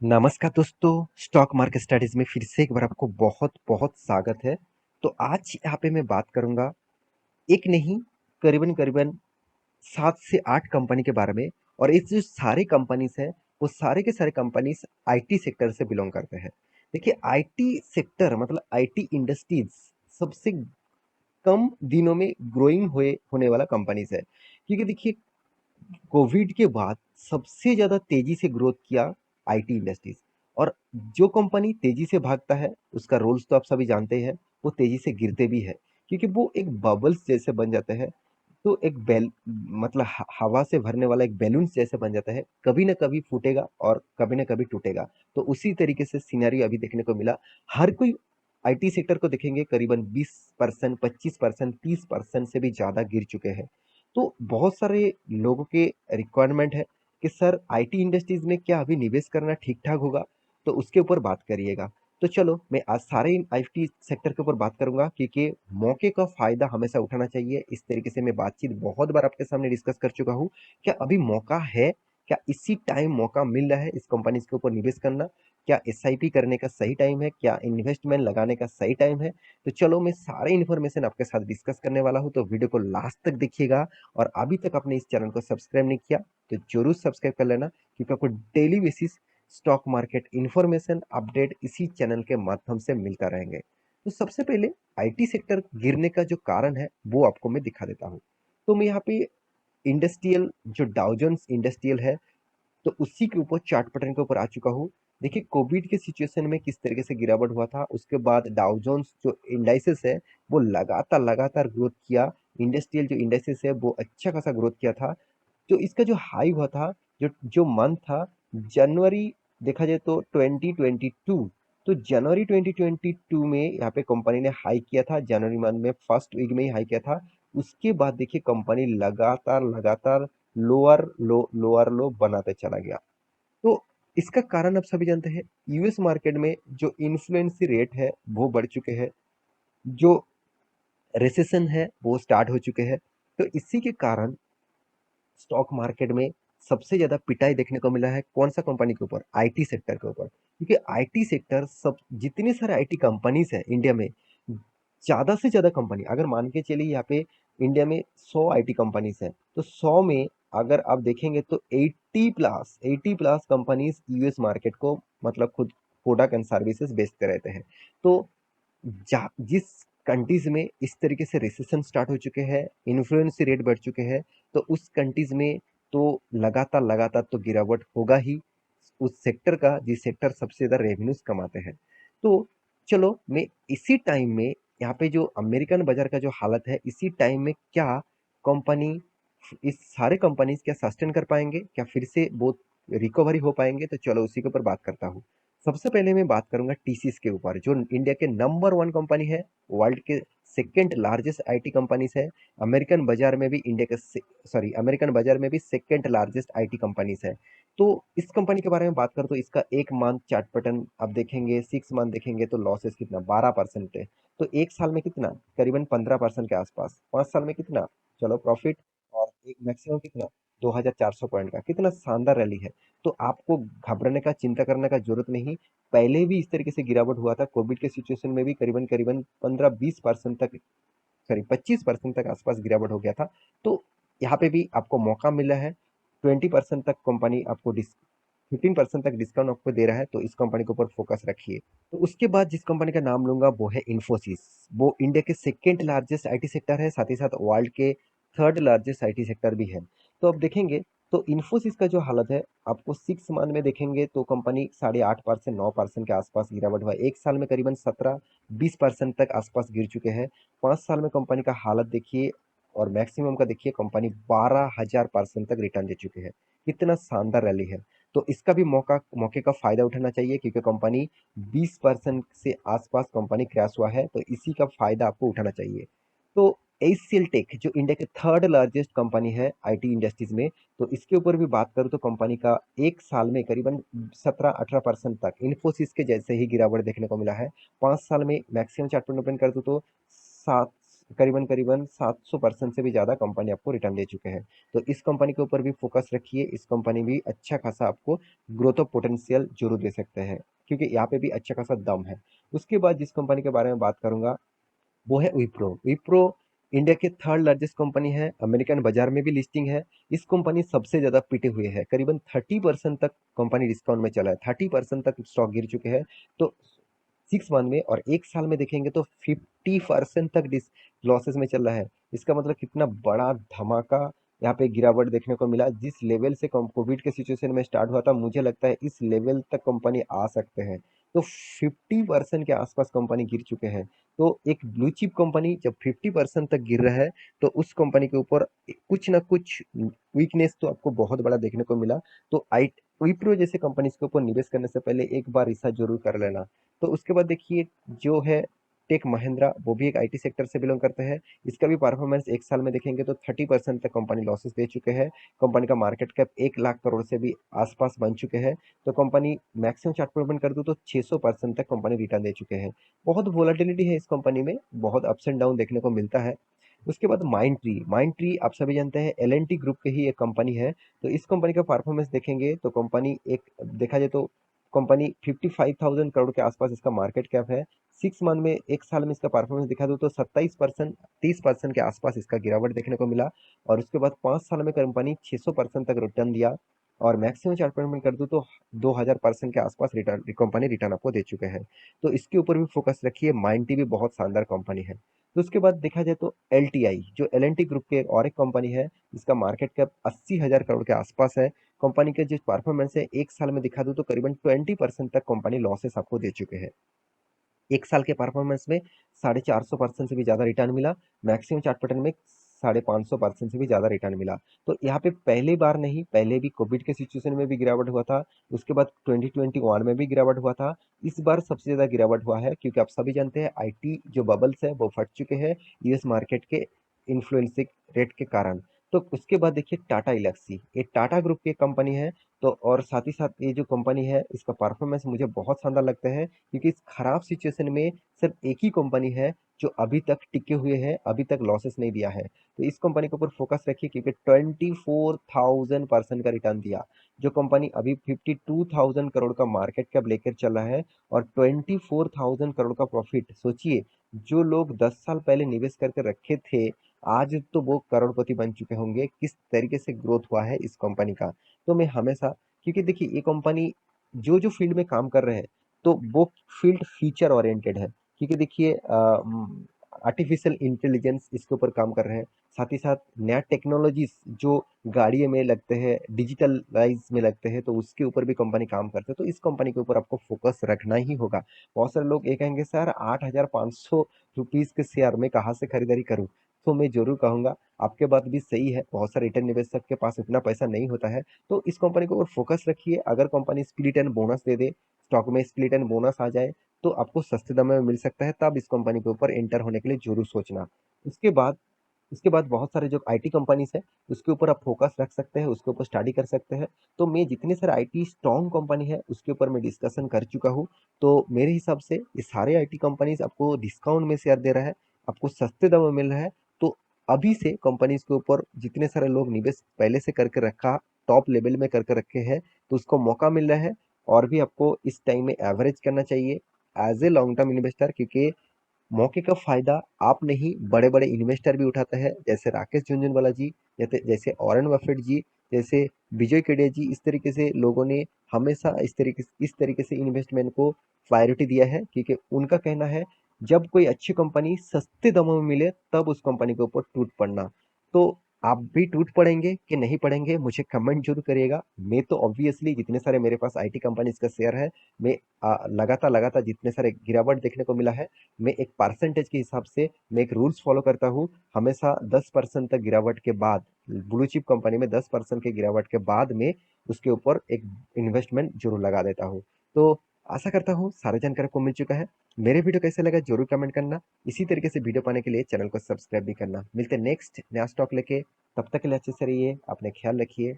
नमस्कार दोस्तों, stock market studies में फिर से एक बार आपको बहुत बहुत स्वागत है। तो आज यहाँ पे मैं बात करूंगा एक नहीं, करीबन करीबन 7 से 8 कंपनी के बारे में। और इस जो सारे कंपनीज हैं, वो सारे के सारे कंपनीज आईटी सेक्टर से बिलोंग करते हैं। देखिए, आईटी सेक्टर मतलब आईटी इंडस्ट्रीज सबसे कम दिनों में ग्रोइंग हुए होने वाला कंपनीज है, क्योंकि देखिए कोविड के बाद सबसे ज़्यादा तेज़ी से ग्रोथ किया आईटी इंडस्ट्रीज़। और जो कंपनी तेज़ी से भागता है, उसका रूल्स तो आप सभी जानते हैं, वो तेज़ी से गिरते भी हैं, क्योंकि वो एक बबल्स जैसे बन जाते हैं। तो एक बेल मतलब हवा से भरने वाला एक बैलून्स जैसे बन जाता है, कभी ना कभी फूटेगा और कभी ना कभी टूटेगा। तो उसी तरीके से सिनेरियो अभी देखने को मिला। हर कोई आईटी सेक्टर को देखेंगे, करीबन 20%, 25%, 30% से भी ज़्यादा गिर चुके हैं। तो बहुत सारे लोगों के रिक्वायरमेंट है कि सर आईटी इंडस्ट्रीज में क्या अभी निवेश करना ठीक ठाक होगा, तो उसके ऊपर बात करिएगा। तो चलो, मैं आज सारे आईटी सेक्टर के ऊपर बात करूंगा, क्योंकि मौके का फायदा हमेशा उठाना चाहिए। इस तरीके से मैं बातचीत बहुत बार आपके सामने डिस्कस कर चुका हूँ। क्या अभी मौका है? क्या इसी टाइम मौका मिल रहा है इस कंपनी के ऊपर निवेश करना? क्या एसआईपी करने का सही टाइम है? क्या इन्वेस्टमेंट लगाने का सही टाइम है? तो चलो, मैं सारे इन्फॉर्मेशन आपके साथ डिस्कस करने वाला हूँ, तो वीडियो को लास्ट तक देखिएगा। और अभी तक आपने इस चैनल को सब्सक्राइब नहीं किया, तो जरूर सब्सक्राइब कर लेना, क्योंकि आपको daily basis stock market information update इसी चैनल के माध्यम से मिलता रहेंगे। तो सबसे पहले आईटी सेक्टर गिरने का जो कारण है, वो आपको मैं दिखा देता हूँ। तो मैं यहाँ पे इंडस्ट्रियल जो डाउजन्स इंडस्ट्रियल है, तो उसी के ऊपर चार्ट पैटर्न के ऊपर आ चुका हूँ। देखिए, कोविड के सिचुएशन में किस तरीके से गिरावट हुआ था, उसके बाद डाउ जोन्स जो इंडाइसेस है, वो लगातार लगातार ग्रोथ किया। इंडस्ट्रियल जो इंडाइसेस है, वो अच्छा खासा ग्रोथ किया था। तो इसका जो हाई हुआ था, जो जो मंथ था, जनवरी, देखा जाए तो 2022। तो जनवरी 2022 में यहाँ पे कंपनी ने हाई किया था, जनवरी मंथ में फर्स्ट वीक में ही हाई किया था। उसके बाद देखिए कंपनी लगातार लगातार लोअर लो बनाते चला गया। तो इसका कारण आप सभी जानते हैं, यूएस मार्केट में जो इन्फ्लुएंस रेट है वो बढ़ चुके हैं, जो रिसेशन है वो स्टार्ट हो चुके हैं। तो इसी के कारण स्टॉक मार्केट में सबसे ज्यादा पिटाई देखने को मिला है कौन सा कंपनी के ऊपर? आईटी सेक्टर के ऊपर, क्योंकि आईटी सेक्टर सब जितने सारे आईटी कंपनीज है इंडिया में, ज्यादा से ज्यादा कंपनी अगर मान के चलिए, यहाँ पे इंडिया में 100 आईटी कंपनीज है, तो 100 में अगर आप देखेंगे तो 80 प्लस कंपनीज यूएस मार्केट को मतलब खुद प्रोडक्ट एंड सर्विसेज बेचते रहते हैं। तो जिस कंट्रीज में इस तरीके से रिसेशन स्टार्ट हो चुके हैं, इन्फ्लुएंस रेट बढ़ चुके हैं, तो उस कंट्रीज में तो लगातार लगातार तो गिरावट होगा ही उस सेक्टर का, जिस सेक्टर सबसे ज्यादा रेवेन्यूज कमाते हैं। तो चलो, मैं इसी टाइम में यहाँ पे जो अमेरिकन बाजार का जो हालत है, इसी टाइम में क्या कंपनी, इस सारे कंपनीज क्या सस्टेन कर पाएंगे, क्या फिर से बहुत रिकवरी हो पाएंगे? तो चलो उसी के ऊपर बात करता हूँ। सबसे पहले मैं बात करूंगा टीसीएस के ऊपर, जो इंडिया के नंबर 1 कंपनी है, वर्ल्ड के सेकेंड लार्जेस्ट आईटी कंपनीज है। अमेरिकन बाजार में भी इंडिया के सॉरी अमेरिकन बाजार में भी सेकेंड लार्जेस्ट आईटी कंपनीज है। तो इस कंपनी के बारे में बात करूँ तो इसका एक मंथ चार्ट पैटर्न आप देखेंगे, 6 मंथ देखेंगे तो लॉसेस कितना 12% है। तो एक साल में कितना? करीबन 15% के आसपास। 5 साल में कितना? चलो प्रॉफिट। और एक मैक्सिमम कितना? 2400 पॉइंट का। कितना शानदार रैली है! तो आपको घबराने का, चिंता करने का जरूरत नहीं। पहले भी इस तरीके से गिरावट हुआ था, कोविड के सिचुएशन में भी करीबन करीबन 15-20% तक, सॉरी 25% तक आसपास गिरावट हो गया था। तो यहाँ पे भी आपको मौका मिला है। 20% तक कंपनी आपको 15% तक डिस्काउंट आपको दे रहा है, तो इस कंपनी के ऊपर फोकस रखिए। तो उसके बाद जिस कंपनी का नाम लूंगा वो है इन्फोसिस। वो इंडिया के सेकेंड लार्जेस्ट आईटी सेक्टर है, साथ ही साथ वर्ल्ड के थर्ड लार्जेस्ट आईटी सेक्टर भी है। तो अब देखेंगे तो इन्फोसिस का जो हालत है, आपको 6 मंथ में देखेंगे तो कंपनी 8.5% 9% के आसपास गिरावट हुआ। एक साल में करीबन 17-20% तक आसपास गिर चुके हैं। 5 साल में कंपनी का हालत देखिए, और मैक्सिमम का देखिए, कंपनी 12,000% तक रिटर्न दे चुके हैं। कितना शानदार रैली है! तो इसका भी मौके का फायदा उठाना चाहिए, क्योंकि कंपनी 20% से आसपास कंपनी क्रैश हुआ है, तो इसी का फायदा आपको उठाना चाहिए। तो एचसीएल टेक जो इंडिया के थर्ड लार्जेस्ट कंपनी है आईटी इंडस्ट्रीज में, तो इसके ऊपर भी बात करूँ तो कंपनी का एक साल में करीबन 17-18% तक इन्फोसिस के जैसे ही गिरावट देखने को मिला है। 5 साल में मैक्सिमम चार्ट पर ओपन कर दूँ तो करीबन 700% से भी ज़्यादा कंपनी आपको रिटर्न दे चुके हैं। तो इस कंपनी के ऊपर भी फोकस रखिए, इस कंपनी भी अच्छा खासा आपको ग्रोथ ऑफ पोटेंशियल ज़रूर दे सकते हैं, क्योंकि यहाँ पे भी अच्छा खासा दम है। उसके बाद जिस कंपनी के बारे में बात करूँगा वो है विप्रो। विप्रो इंडिया के थर्ड लार्जेस्ट कंपनी है, अमेरिकन बाजार में भी लिस्टिंग है। इस कंपनी सबसे ज्यादा पिटे हुए है, करीबन 30% तक कंपनी डिस्काउंट में चला है, 30% तक स्टॉक गिर चुके हैं। तो 6 मंथ में और 1 साल में देखेंगे तो 50% तक लॉसेस में चल रहा है। इसका मतलब कितना बड़ा धमाका यहाँ पे गिरावट देखने को मिला। जिस लेवल से कोविड के सिचुएशन में स्टार्ट हुआ था, मुझे लगता है इस लेवल तक कंपनी आ सकते हैं। तो 50% के आसपास कंपनी गिर चुके हैं। तो एक ब्लू चिप कंपनी जब 50% तक गिर रहा है, तो उस कंपनी के ऊपर कुछ ना कुछ वीकनेस तो आपको बहुत बड़ा देखने को मिला। तो आई विप्रो जैसे कंपनी के ऊपर निवेश करने से पहले एक बार रिसर्च जरूर कर लेना। तो उसके बाद देखिए जो है टेक महिंद्रा, वो भी एक आईटी सेक्टर से बिलोंग करते हैं। इसका भी परफॉर्मेंस 1 साल में देखेंगे तो 30% तक कंपनी लॉसेस दे चुके हैं। कंपनी का मार्केट कैप 1 लाख करोड़ से भी आसपास बन चुके हैं। तो कंपनी मैक्सिमम चार्ट पेमेंट कर दूं तो 600% तक कंपनी रिटर्न दे चुके हैं। बहुत वोलाटिलिटी है इस कंपनी में, बहुत अप्स एंड डाउन देखने को मिलता है। उसके बाद माइंड ट्री आप सभी जानते हैं एल एन टी ग्रुप के ही एक कंपनी है। तो इस कंपनी का परफॉर्मेंस देखेंगे तो कंपनी एक देखा जाए तो कंपनी 55,000 करोड़ के आसपास इसका मार्केट कैप है। 6 मंथ में 1 साल में इसका परफॉर्मेंस दिखा दूँ तो 27%, 30% के आसपास इसका गिरावट देखने को मिला। और उसके बाद 5 साल में कंपनी 600% तक रिटर्न दिया। और मैक्सिमम चार्ट पेमेंट कर दूँ तो 2000% के आसपास रिटर्न कंपनी रिटर्न आपको दे चुके हैं। तो इसके ऊपर भी फोकस रखिए, माइंड टी भी बहुत शानदार कंपनी है। तो उसके बाद देखा जाए तो एल टी आई जो एल एन टी ग्रुप के और एक कंपनी है, इसका मार्केट कैप 80,000 करोड़ के आसपास है। कंपनी के जो परफॉर्मेंस है 1 साल में दिखा दूं तो करीबन 20% तक कंपनी लॉसेस आपको दे चुके हैं। 1 साल के परफॉर्मेंस में 450% से भी ज़्यादा रिटर्न मिला। मैक्सिमम चार्ट पैटर्न में 550% से भी ज़्यादा रिटर्न मिला। तो यहाँ पे पहली बार नहीं, पहले भी कोविड के सिचुएशन में भी गिरावट हुआ था। उसके बाद 2021 में भी गिरावट हुआ था। इस बार सबसे ज़्यादा गिरावट हुआ है क्योंकि आप सभी जानते हैं आईटी जो बबल्स है वो फट चुके हैं यूएस मार्केट के इन्फ्लुएंसिंग रेट के कारण। तो उसके बाद देखिए टाटा इलेक्सी, ये टाटा ग्रुप की कंपनी है। तो और साथ ही साथ ये जो कंपनी है इसका परफॉर्मेंस मुझे बहुत शानदार लगता है, क्योंकि इस खराब सिचुएशन में सिर्फ एक ही कंपनी है जो अभी तक टिके हुए हैं, अभी तक लॉसेस नहीं दिया है। तो इस कंपनी के ऊपर फोकस रखिए क्योंकि 24,000% का रिटर्न दिया। जो कंपनी अभी 52,000 करोड़ का मार्केट कैप लेकर चल रहा है और 24,000 करोड़ का प्रॉफिट, सोचिए जो लोग 10 साल पहले निवेश करके रखे थे, आज तो वो करोड़पति बन चुके होंगे। किस तरीके से ग्रोथ हुआ है इस कंपनी का। तो मैं हमेशा, क्योंकि देखिए ये कंपनी जो जो फील्ड में काम कर रहे हैं तो वो फील्ड फ्यूचर ओरिएंटेड है। क्योंकि देखिए आर्टिफिशियल इंटेलिजेंस इसके ऊपर काम कर रहे हैं, साथ ही साथ नया टेक्नोलॉजीज जो गाड़ियों में लगते हैं, डिजिटलाइज में लगते हैं, तो उसके ऊपर भी कंपनी काम करते हैं। तो इस कंपनी के ऊपर आपको फोकस रखना ही होगा। बहुत सारे लोग ये कहेंगे सर 8,500 रुपीज के शेयर में कहाँ से खरीदारी करूं। तो मैं जरूर कहूंगा आपके बात भी सही है, बहुत सारे रिटेल निवेशक के पास इतना पैसा नहीं होता है। तो इस कंपनी के ऊपर फोकस रखिए। अगर company split and bonus they they, stock में स्प्लिट एंड बोनस आ जाए तो आपको सस्ते दाम में मिल सकता है, तब इस कंपनी के ऊपर एंटर होने के लिए जरूर सोचना। उसके बाद उसके बाद बहुत सारे जो आईटी कंपनीज है उसके ऊपर आप फोकस रख सकते हैं, उसके ऊपर स्टडी कर सकते हैं। तो मैं जितने सारे आईटी स्ट्रॉन्ग कंपनी है उसके ऊपर मैं डिस्कशन कर चुका हूँ। तो मेरे हिसाब से ये सारे आईटी कंपनीज आपको डिस्काउंट में शेयर दे रहा है, आपको सस्ते दाम में मिल रहा है। तो अभी से कंपनीज के ऊपर जितने सारे लोग निवेश पहले से करके रखा, टॉप लेवल में करके रखे हैं, तो उसको मौका मिल रहा है। और भी आपको इस टाइम में एवरेज करना चाहिए as a long term investor, क्योंकि मौके का फायदा आप नहीं बड़े बड़े इन्वेस्टर भी उठाते हैं, जैसे राकेश झुनझुनवाला जी, जैसे जैसे वॉरेन बफेट जी, जैसे विजय केडिया जी। इस तरीके से लोगों ने हमेशा इस तरीके से इन्वेस्टमेंट को प्रायोरिटी दिया है, क्योंकि उनका कहना है जब कोई अच्छी कंपनी सस्ते दामों में मिले तब उस कंपनी के ऊपर टूट पड़ना। तो आप भी टूट पड़ेंगे कि नहीं पड़ेंगे मुझे कमेंट जरूर करिएगा। मैं तो ऑब्वियसली जितने सारे मेरे पास आईटी कंपनीज का शेयर है, मैं लगातार लगातार जितने सारे गिरावट देखने को मिला है, मैं एक परसेंटेज के हिसाब से मैं एक रूल्स फॉलो करता हूँ। हमेशा 10% तक गिरावट के बाद, ब्लू चिप कंपनी में 10% के गिरावट के बाद में उसके ऊपर एक इन्वेस्टमेंट जरूर लगा देता हूँ। तो आशा करता हूँ सारी जानकारी को मिल चुका है। मेरे वीडियो कैसे लगा जरूर कमेंट करना। इसी तरीके से वीडियो पाने के लिए चैनल को सब्सक्राइब भी करना। मिलते हैं नेक्स्ट नया स्टॉक लेके, तब तक के लिए अच्छे से रहिए, अपने ख्याल रखिए।